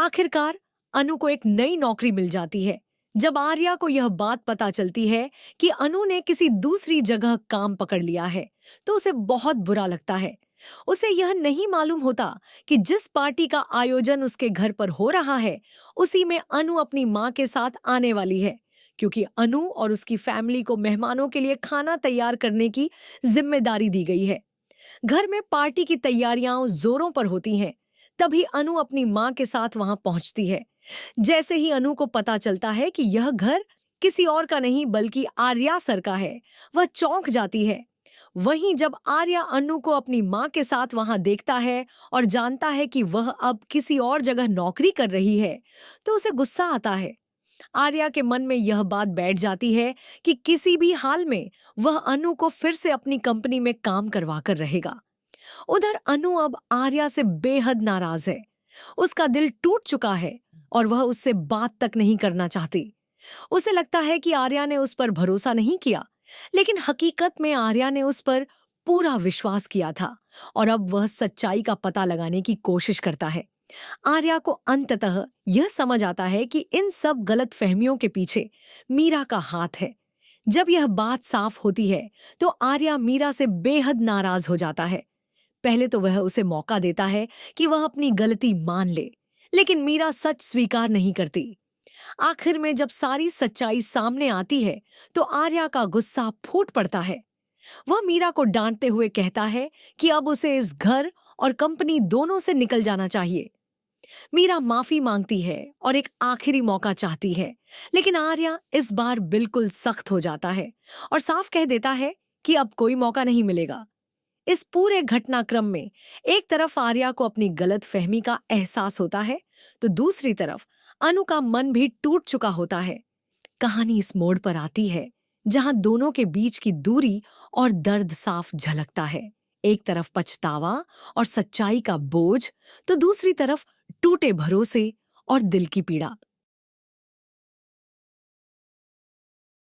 आखिरकार अनु को एक नई नौकरी मिल जाती है। जब आर्या को यह बात पता चलती है कि अनु ने किसी दूसरी जगह काम पकड़ लिया है, तो उसे बहुत बुरा लगता है। उसे यह नहीं मालूम होता कि जिस पार्टी का आयोजन उसके घर पर हो रहा है, उसी में अनु अपनी माँ के साथ आने वाली है, क्योंकि अनु और उसकी फैमिली को मेहमानों के लिए खाना तैयार करने की जिम्मेदारी दी गई है। घर में पार्टी की तैयारियां जोरों पर होती हैं। तभी अनु अपनी मां के साथ वहां पहुंचती है। जैसे ही अनु को पता चलता है कि यह घर किसी और का नहीं बल्कि आर्या सर का है, वह चौंक जाती है। वहीं जब आर्या अनु को अपनी मां के साथ वहां देखता है और जानता है कि वह अब किसी और जगह नौकरी कर रही है, तो उसे गुस्सा आता है। आर्या के मन में यह बात बैठ जाती है कि किसी भी हाल में वह अनु को फिर से अपनी कंपनी में काम करवा कर रहेगा। उधर अनु अब आर्या से बेहद नाराज है। उसका दिल टूट चुका है और वह उससे बात तक नहीं करना चाहती। उसे लगता है कि आर्या ने उस पर भरोसा नहीं किया, लेकिन हकीकत में आर्या ने उस पर पूरा विश्वास किया था और अब वह सच्चाई का पता लगाने की कोशिश करता है। आर्या को अंततः यह समझ आता है कि इन सब गलत फहमियों के पीछे मीरा का हाथ है। जब यह बात साफ होती है, तो आर्या मीरा से बेहद नाराज हो जाता है। पहले तो वह उसे मौका देता है कि वह अपनी गलती मान ले, लेकिन मीरा सच स्वीकार नहीं करती। आखिर में जब सारी सच्चाई सामने आती है, तो आर्या का गुस्सा फूट पड़ता है। वह मीरा को डांटते हुए कहता है कि अब उसे इस घर और कंपनी दोनों से निकल जाना चाहिए। मीरा माफी मांगती है और एक आखिरी मौका चाहती है, लेकिन आर्या इस बार बिल्कुल सख्त हो जाता है और साफ कह देता है कि अब कोई मौका नहीं मिलेगा। इस पूरे घटनाक्रम में एक तरफ आर्या को अपनी गलत फहमी का एहसास होता है, तो दूसरी तरफ अनु का मन भी टूट चुका होता है। कहानी इस मोड़ पर आती है जहां दोनों के बीच की दूरी और दर्द साफ झलकता है। एक तरफ पछतावा और सच्चाई का बोझ, तो दूसरी तरफ टूटे भरोसे और दिल की पीड़ा।